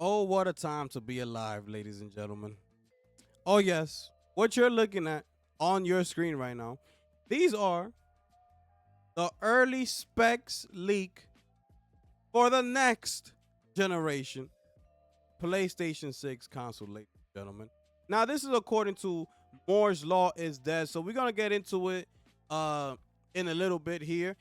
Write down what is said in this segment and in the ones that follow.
Oh, what a time to be alive, ladies and gentlemen. Oh, yes, what you're looking at on your screen right now, these are the early specs leak for the next generation PlayStation 6 console, ladies and gentlemen. Now, this is according to Moore's Law is dead, so we're going to get into it uh, in a little bit here.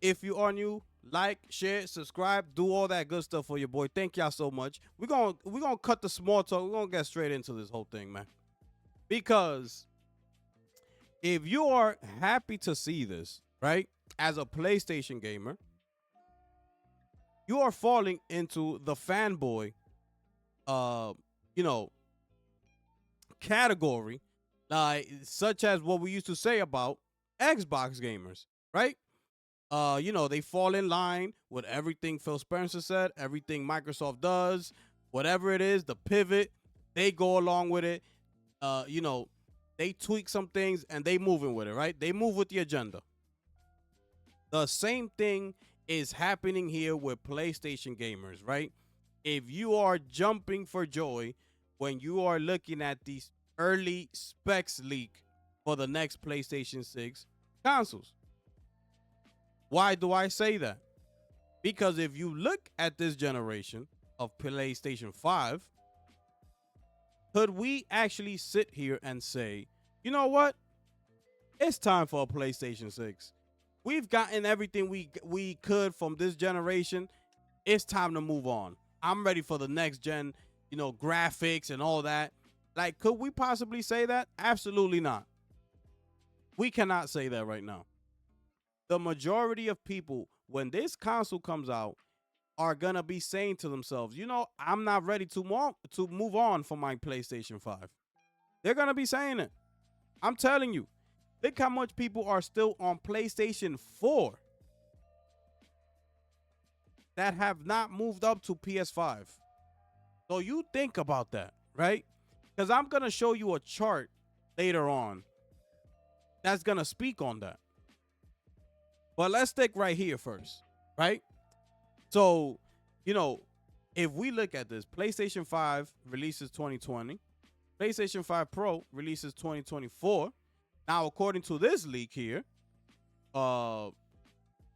If you are new, like, share, subscribe, do all that good stuff for your boy. Thank y'all so much. We're gonna cut the small talk. We're gonna get straight into this whole thing, man. Because if you are happy to see this, right, as a PlayStation gamer, you are falling into the fanboy, uh, you know, category, such as what we used to say about Xbox gamers, right? They fall in line with everything Phil Spencer said, everything Microsoft does, whatever it is, the pivot, they go along with it. Uh, you know, they tweak some things and they moving with it, right? They move with the agenda. The same thing is happening here with PlayStation gamers, right? If you are jumping for joy when you are looking at these early specs leak for the next PlayStation 6 consoles. Why do I say that? Because if you look at this generation of PlayStation 5, could we actually sit here and say, you know what? It's time for a PlayStation 6. We've gotten everything we could from this generation. It's time to move on. I'm ready for the next gen, graphics and all that. Like, could we possibly say that? Absolutely not. We cannot say that right now. The majority of people, when this console comes out, are gonna be saying to themselves, I'm not ready to move on from my PlayStation 5. They're gonna be saying it. I'm telling you. Think how much people are still on PlayStation 4 that have not moved up to PS5. So you think about that, right? Because I'm gonna show you a chart later on that's gonna speak on that. But let's stick right here first, right? So, if we look at this, PlayStation 5 releases 2020, PlayStation 5 Pro releases 2024. Now, according to this leak here, the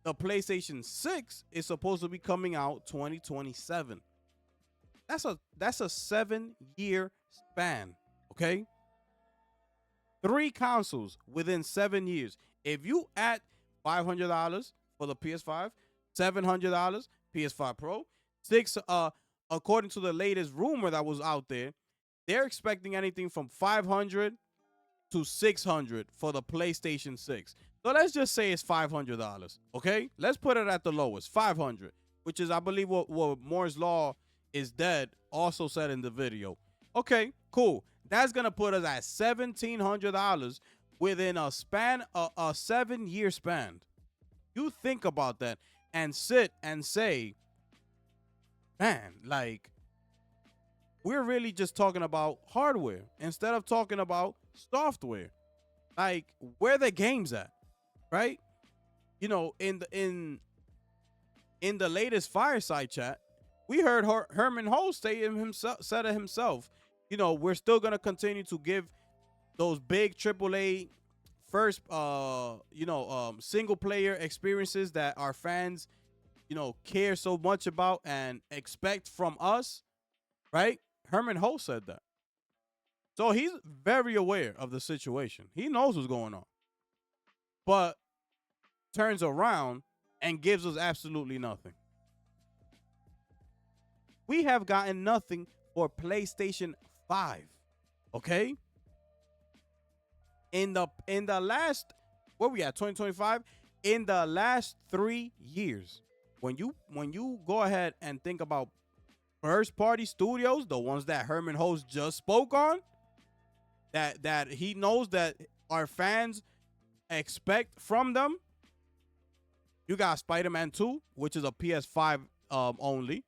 PlayStation 6 is supposed to be coming out 2027. That's a 7-year span, okay? 3 consoles within 7 years. If you add $500 for the PS5, $700 PS5 Pro, 6 according to the latest rumor that was out there, they're expecting anything from 500 to 600 for the PlayStation 6. So let's just say it's $500, okay? Let's put it at the lowest, 500, which is I believe what Moore's Law is dead also said in the video. Okay, cool. That's going to put us at $1,700 within a span, a 7-year span. You think about that and sit and say, man, like, we're really just talking about hardware instead of talking about software. Like, where the games at, right? In the latest fireside chat, we heard Herman Holst said it himself. We're still gonna continue to give those big AAA first, single player experiences that our fans, care so much about and expect from us, right? Herman Holst said that. So he's very aware of the situation. He knows what's going on. But turns around and gives us absolutely nothing. We have gotten nothing for PlayStation 5. Okay? In the last, where we at, 2025? In the last 3 years, when you go ahead and think about first party studios, the ones that Herman Holst just spoke on, that he knows that our fans expect from them. You got Spider-Man 2, which is a PS5 only.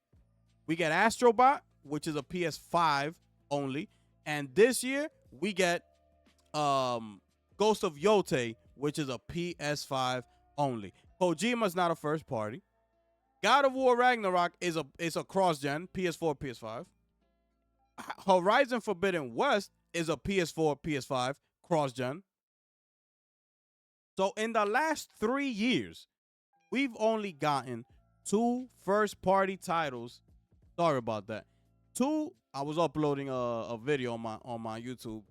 We get Astrobot, which is a PS5 only. And this year, we get Ghost of Yote, which is a PS5 only. Kojima's not a first party. God of War Ragnarok is a cross-gen, PS4, PS5. Horizon Forbidden West is a PS4, PS5 cross gen. So in the last 3 years, we've only gotten two first party titles. Sorry about that. Two. I was uploading a video on my YouTube.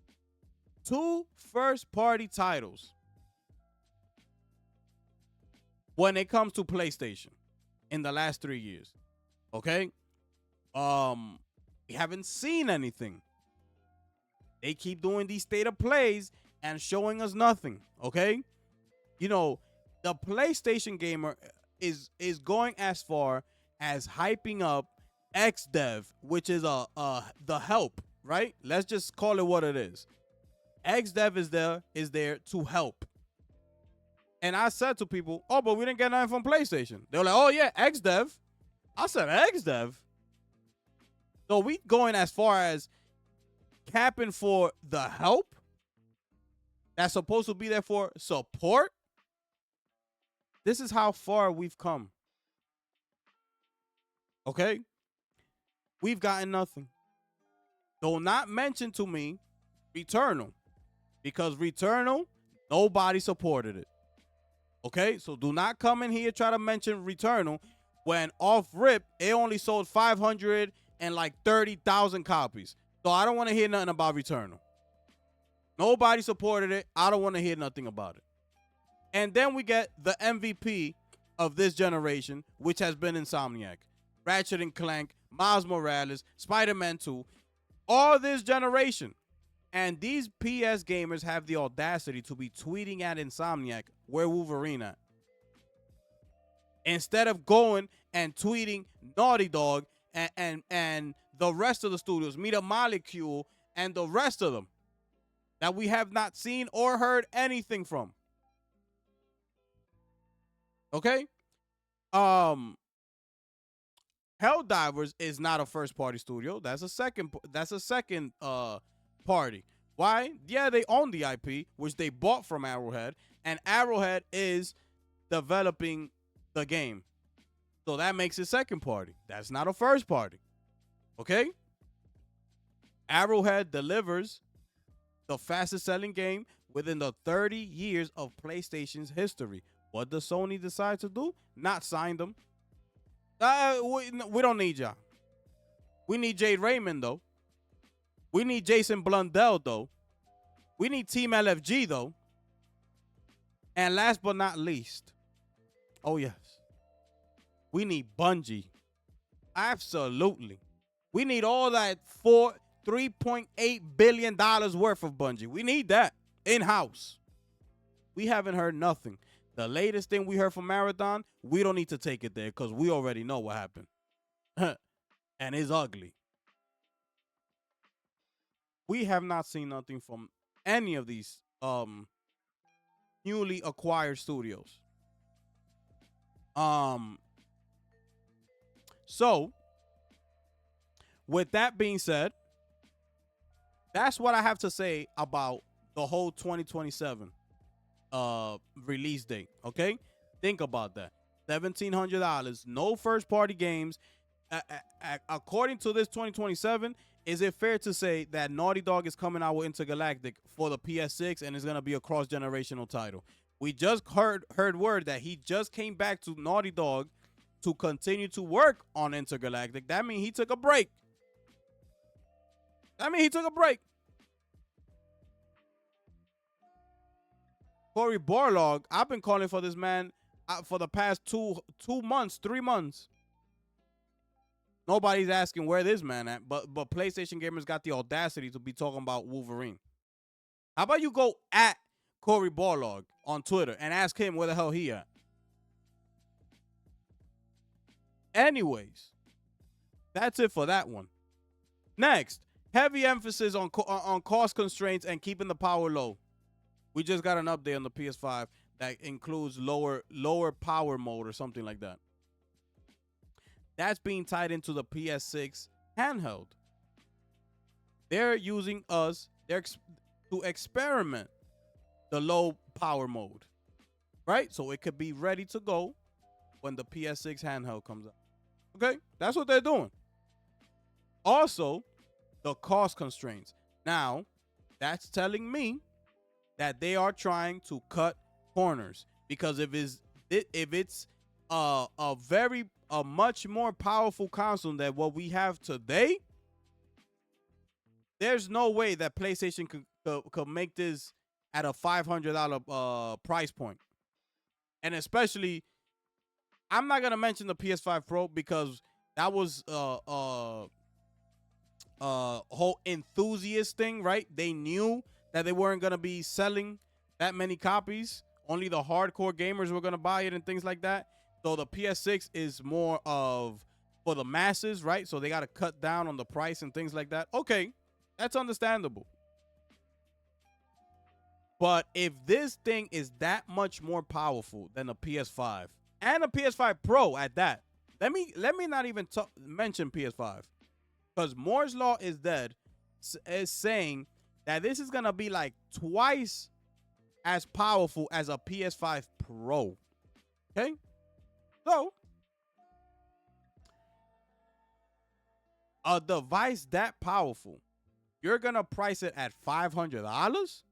Two first party titles when it comes to PlayStation in the last 3 years. Okay. We haven't seen anything. They keep doing these state of plays and showing us nothing. Okay. You know, the PlayStation gamer is going as far as hyping up XDev, which is the help, right? Let's just call it what it is. XDev is there to help. And I said to people, "Oh, but we didn't get nothing from PlayStation." They were like, "Oh yeah, XDev." I said, "XDev." So we going as far as capping for the help that's supposed to be there for support. This is how far we've come. Okay? We've gotten nothing. Do not mention to me Returnal, because Returnal, nobody supported it. Okay? So do not come in here try to mention Returnal when off rip it only sold 530,000 copies. So I don't want to hear nothing about Returnal. Nobody supported it. I don't want to hear nothing about it. And then we get the MVP of this generation, which has been Insomniac. Ratchet and Clank, Miles Morales, Spider-Man 2, all this generation. And these PS gamers have the audacity to be tweeting at Insomniac, where Wolverine at? Instead of going and tweeting Naughty Dog and the rest of the studios, Media Molecule and the rest of them that we have not seen or heard anything from. Okay? Helldivers is not a first party studio. That's a second party. Why? Yeah, they own the IP, which they bought from Arrowhead, and Arrowhead is developing the game. So that makes it second party. That's not a first party. Okay? Arrowhead delivers the fastest selling game within the 30 years of PlayStation's history. What does Sony decide to do? Not sign them. We don't need y'all. We need Jade Raymond, though. We need Jason Blundell, though. We need Team LFG, though. And last but not least, oh yes, we need Bungie. Absolutely. We need all that $3.8 billion worth of Bungie. We need that in-house. We haven't heard nothing. The latest thing we heard from Marathon, we don't need to take it there because we already know what happened. And it's ugly. We have not seen nothing from any of these newly acquired studios. So, with that being said, that's what I have to say about the whole 2027 release date. Okay, think about that. $1,700, no first party games. According to this 2027, is it fair to say that Naughty Dog is coming out with Intergalactic for the PS6 and is going to be a cross generational title? We just heard word that he just came back to Naughty Dog to continue to work on Intergalactic. That means he took a break. Cory Barlog, I've been calling for this man for the past 2 months, 3 months. Nobody's asking where this man at, but PlayStation gamers got the audacity to be talking about Wolverine. How about you go at Cory Barlog on Twitter and ask him where the hell he at? Anyways, that's it for that one. Next, heavy emphasis on cost constraints and keeping the power low. We just got an update on the PS5 that includes lower power mode or something like that. That's being tied into the PS6 handheld. They're using us to experiment the low power mode, right? So it could be ready to go when the PS6 handheld comes out. Okay, that's what they're doing. Also, the cost constraints. Now, that's telling me that they are trying to cut corners, because if it's a much more powerful console than what we have today, there's no way that PlayStation could make this at a $500 price point. And especially, I'm not gonna mention the PS5 Pro because that was whole enthusiast thing, right? They knew that they weren't gonna be selling that many copies. Only the hardcore gamers were gonna buy it and things like that. So the PS6 is more of for the masses, right? So they got to cut down on the price and things like that. Okay, that's understandable. But if this thing is that much more powerful than the PS5 and a PS5 Pro at that, let me not even mention PS5, because Moore's Law is dead is saying that this is gonna be like twice as powerful as a PS5 Pro. Okay, so a device that powerful, you're gonna price it at $500?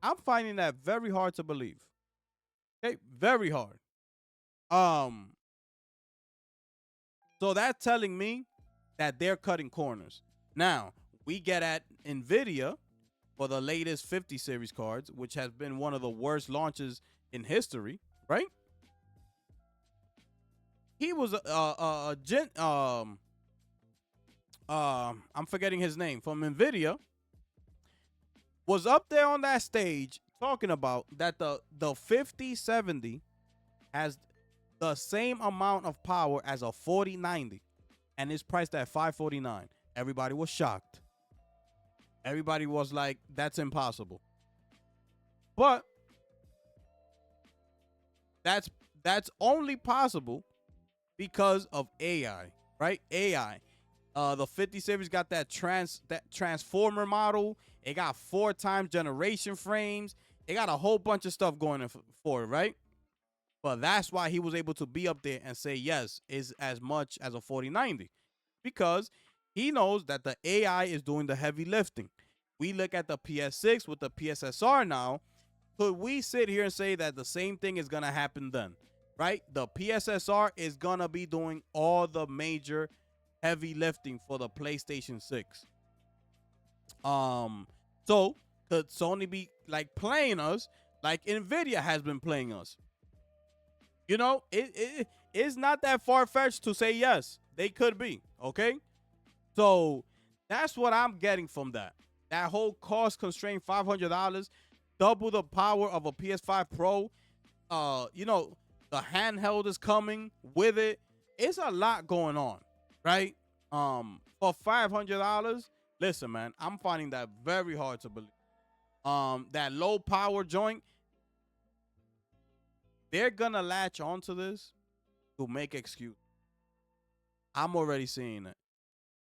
I'm finding that very hard to believe. Okay, very hard. So that's telling me that they're cutting corners. Now, we get at Nvidia for the latest 50 series cards, which has been one of the worst launches in history, right? He was I'm forgetting his name, from Nvidia, was up there on that stage talking about that the 5070 has the same amount of power as a 4090 and is priced at $549. Everybody was shocked. Everybody was like, that's impossible. But that's only possible because of AI, right? AI. The 50 series got that transformer model. It got 4 times generation frames. It got a whole bunch of stuff going for it, right? But that's why he was able to be up there and say yes, is as much as a 4090, because he knows that the AI is doing the heavy lifting. We look at the PS6 with the PSSR now. Could we sit here and say that the same thing is going to happen then, right? The PSSR is going to be doing all the major heavy lifting for the PlayStation 6. So could Sony be like playing us like Nvidia has been playing us? You know, it's not that far-fetched to say yes, they could be, okay? So that's what I'm getting from that. That whole cost constraint, $500, double the power of a PS5 Pro. You know, the handheld is coming with it. It's a lot going on, right? For $500, listen, man, I'm finding that very hard to believe. That low power joint, they're gonna latch onto this to make excuse. I'm already seeing it.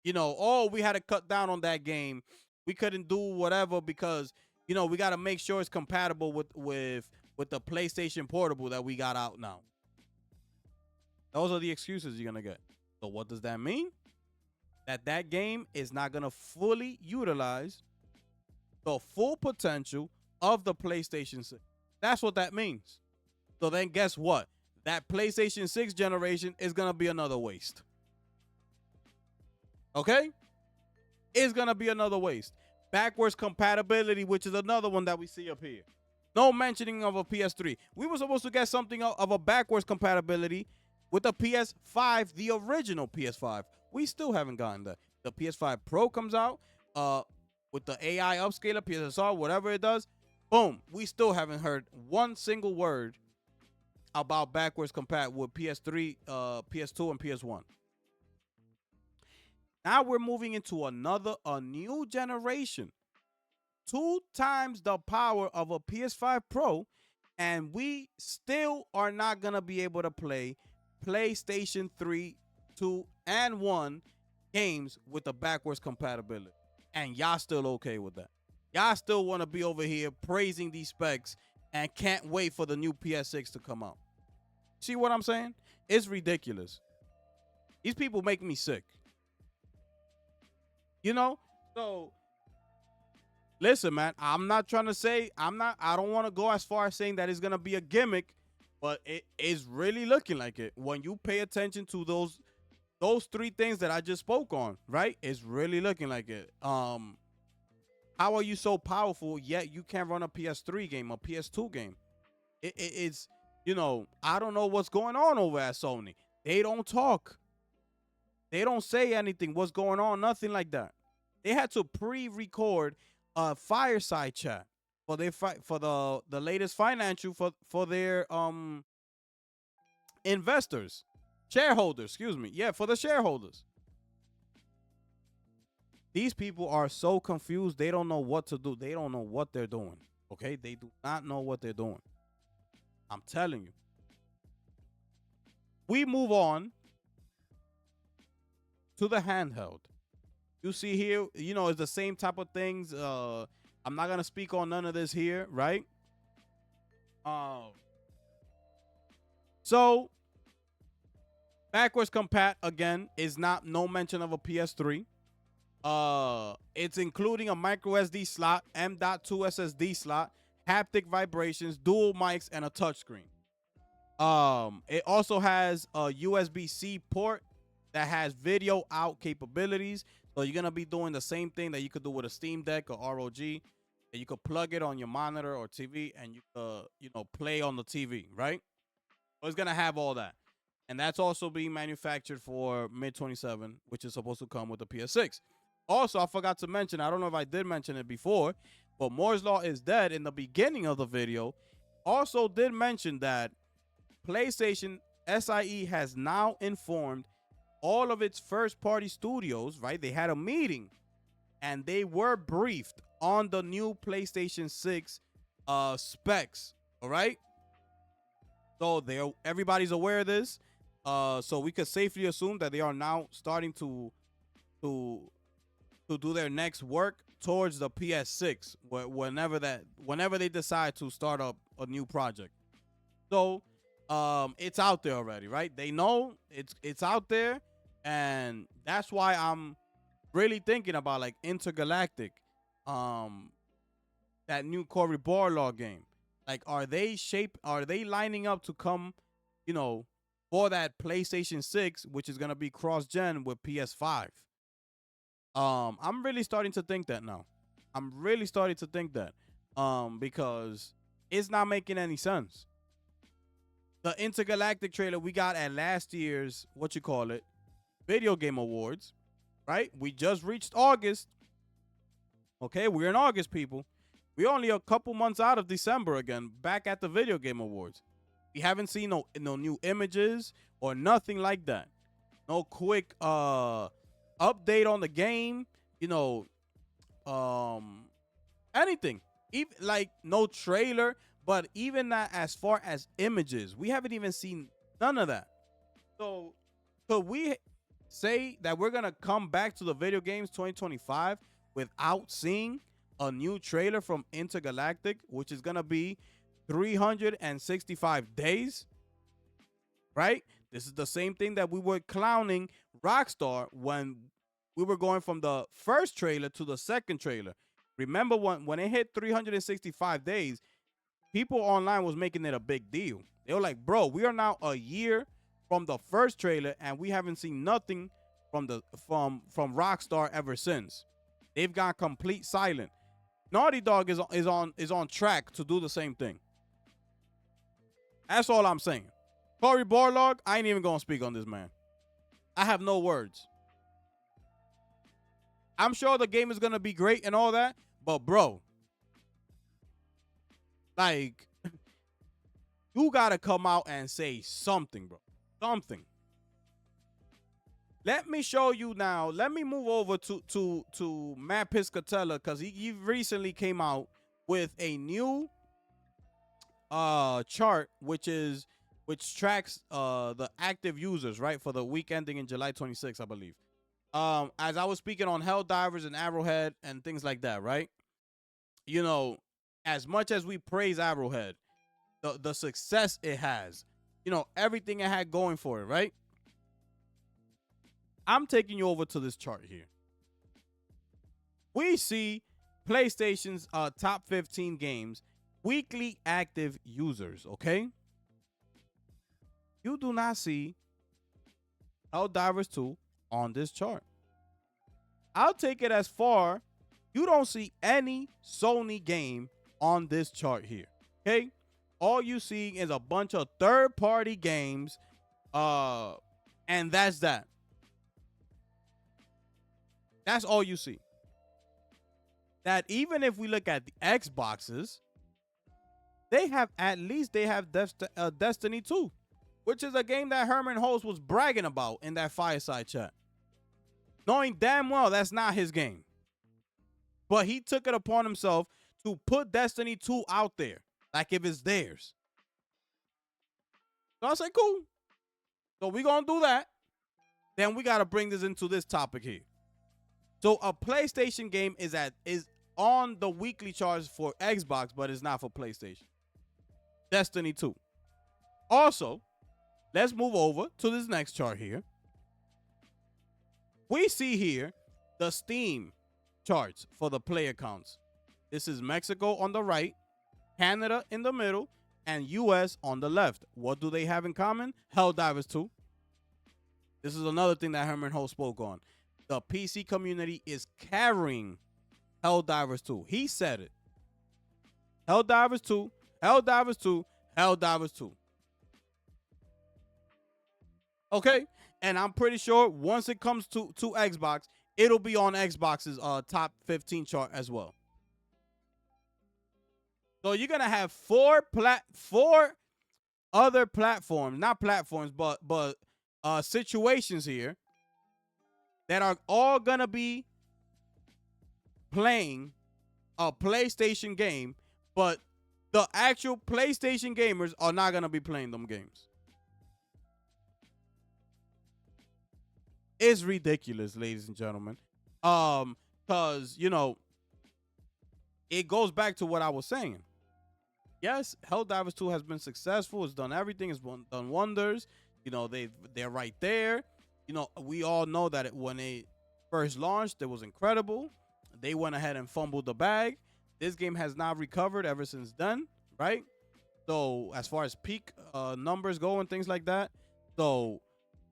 You know, oh, we had to cut down on that game. We couldn't do whatever because, you know, we got to make sure it's compatible with the PlayStation Portable that we got out now. Those are the excuses you're going to get. So what does that mean? That game is not going to fully utilize the full potential of the PlayStation 6. That's what that means. So then guess what? That PlayStation 6 generation is going to be another waste. Okay? It's going to be another waste. Backwards compatibility, which is another one that we see up here. No mentioning of a PS3. We were supposed to get something of a backwards compatibility with the PS5, the original PS5. We still haven't gotten that. The PS5 Pro comes out with the AI upscaler, PSSR, whatever it does. Boom. We still haven't heard one single word about backwards compatible with PS3, PS2, and PS1. Now we're moving into a new generation. 2 times the power of a PS5 Pro, and we still are not going to be able to play PlayStation 3, 2, and 1 games with the backwards compatibility. And y'all still okay with that. Y'all still want to be over here praising these specs and can't wait for the new PS6 to come out. See what I'm saying? It's ridiculous. These people make me sick. You know? So listen, man, I'm not trying to say I don't want to go as far as saying that it's gonna be a gimmick, but it is really looking like it. When you pay attention to those three things that I just spoke on, right? It's really looking like it. How are you so powerful yet you can't run a PS3 game, a PS2 game? It's I don't know what's going on over at Sony. They don't talk. They don't say anything. What's going on? Nothing like that. They had to pre-record a fireside chat for their for the latest financial for their investors, shareholders. Excuse me. Yeah, for the shareholders. These people are so confused. They don't know what to do. They don't know what they're doing. Okay, they do not know what they're doing. I'm telling you. We move on to the handheld. You see here, it's the same type of things. I'm not gonna speak on none of this here, right? Um, so backwards compat again is not no mention of a PS3. It's including a micro SD slot, M.2 SSD slot, haptic vibrations, dual mics, and a touchscreen. It also has a USB-C port that has video out capabilities. So you're gonna be doing the same thing that you could do with a Steam Deck or ROG. And you could plug it on your monitor or TV, and you play on the TV, right? So it's gonna have all that, and that's also being manufactured for mid 27, which is supposed to come with the PS6. Also, I forgot to mention. I don't know if I did mention it before, but Moore's Law is dead in the beginning of the video. Also, did mention that PlayStation SIE has now informed all of its first-party studios, right? They had a meeting, and they were briefed on the new PlayStation 6 specs. All right. So everybody's aware of this. So we could safely assume that they are now starting to do their next work towards the PS6 whenever they decide to start up a new project. So it's out there already, right? They know it's out there, and that's why I'm really thinking about like Intergalactic, that new Cory Barlog game. Like, are they lining up to come, for that PlayStation 6, which is gonna be cross-gen with PS5? I'm really starting to think that now. I'm really starting to think that. Because it's not making any sense. The Intergalactic trailer we got at last year's Video Game Awards, right? We just reached August. Okay, we're in August, people. We're only a couple months out of December again, back at the Video Game Awards. We haven't seen no new images or nothing like that. No quick update on the game, anything. Even like no trailer, but even that as far as images, we haven't even seen none of that. So could we say that we're gonna come back to the video games 2025 without seeing a new trailer from Intergalactic, which is gonna be 365 days, right? This is the same thing that we were clowning Rockstar when we were going from the first trailer to the second trailer. Remember when it hit 365 days, people online was making it a big deal. They were like, bro, we are now a year from the first trailer and we haven't seen nothing from Rockstar ever since. They've gone complete silent. Naughty Dog is on track to do the same thing. That's all I'm saying. Cory Barlog, I ain't even gonna speak on this man. I have no words. I'm sure the game is gonna be great and all that, but bro, like, you gotta come out and say something, bro. Something. Let me show you now. Let me move over to Matt Piscatella, because he recently came out with a new chart, which tracks the active users, right, for the week ending in July 26th, I believe. As I was speaking on Helldivers and Arrowhead and things like that, right? As much as we praise Arrowhead, the success it has, everything it had going for it, right? I'm taking you over to this chart here. we see PlayStation's top 15 games, weekly active users, okay? You do not see Helldivers 2 on this chart. I'll take it as far, you don't see any Sony game on this chart here, okay? All you see is a bunch of third-party games, and that's that. That's all you see. That even if we look at the Xboxes, they have Destiny 2, which is a game that Herman Holtz was bragging about in that fireside chat, knowing damn well that's not his game. But he took it upon himself to put Destiny 2 out there, like if it's theirs. So I said, cool. So we're going to do that. Then we got to bring this into this topic here. So a PlayStation game is on the weekly charts for Xbox, but it's not for PlayStation. Destiny 2. Also, let's move over to this next chart here. We see here the Steam charts for the player counts. This is Mexico on the right, Canada in the middle, and US on the left. What do they have in common? Helldivers 2. This is another thing that Herman Ho spoke on. The PC community is carrying Helldivers 2. He said it. Helldivers 2, Helldivers 2, Helldivers 2. Okay? And I'm pretty sure once it comes to Xbox, it'll be on Xbox's top 15 chart as well. So you're going to have four other platforms, not platforms, but situations here that are all going to be playing a PlayStation game, but the actual PlayStation gamers are not going to be playing them games. It's ridiculous, ladies and gentlemen. Because, you know, it goes back to what I was saying. Yes, Helldivers 2 has been successful. It's done everything. It's done wonders. You know, they're right there. You know, we all know that when they first launched, it was incredible. They went ahead and fumbled the bag. This game has not recovered ever since then, right? So as far as peak numbers go and things like that. So,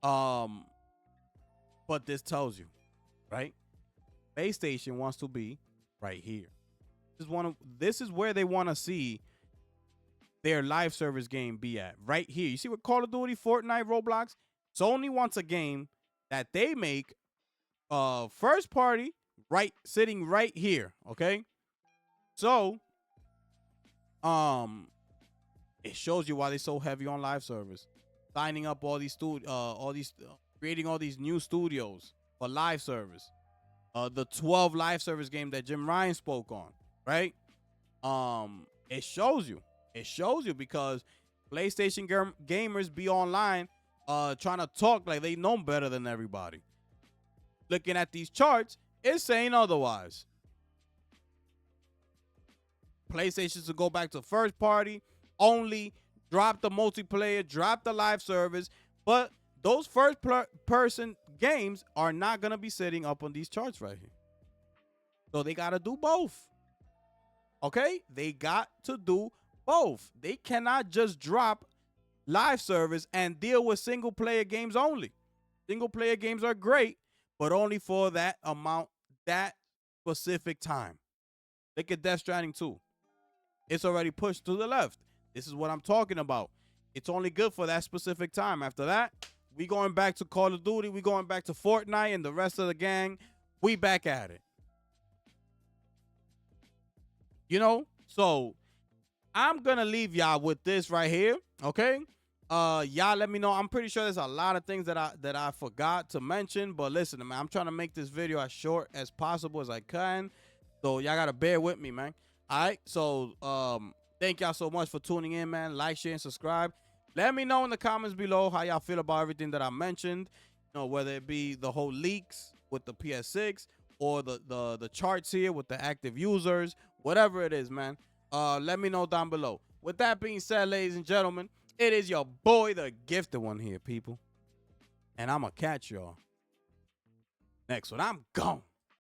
but this tells you, right? PlayStation wants to be right here. This is where they want to see their live service game be at, right here. You see what Call of Duty, Fortnite, Roblox? Sony wants a game that they make first party, right, sitting right here, okay? So, it shows you why they're so heavy on live service, signing up creating all these new studios for live service. The 12 live service game that Jim Ryan spoke on, right? It shows you. It shows you because PlayStation gamers be online trying to talk like they know better than everybody. Looking at these charts, it's saying otherwise. PlayStation should go back to first party, only drop the multiplayer, drop the live service, but those first person games are not going to be sitting up on these charts right here. So they got to do both. Okay? They got to do both. They cannot just drop live service and deal with single player games only. Single player games are great, but only for that amount, that specific time. Look at Death Stranding 2. It's already pushed to the left. This is what I'm talking about. It's only good for that specific time. After that, we going back to Call of Duty. We going back to Fortnite and the rest of the gang. We back at it. You know? So, I'm going to leave y'all with this right here. Okay? Y'all let me know. I'm pretty sure there's a lot of things that I forgot to mention. But listen, man, I'm trying to make this video as short as possible as I can. So, y'all got to bear with me, man. All right? So, thank y'all so much for tuning in, man. Like, share, and subscribe. Let me know in the comments below how y'all feel about everything that I mentioned. You know, whether it be the whole leaks with the PS6 or the charts here with the active users, whatever it is, man. Let me know down below. With that being said, ladies and gentlemen, it is your boy, the gifted one here, people. And I'm going to catch y'all next one. I'm gone.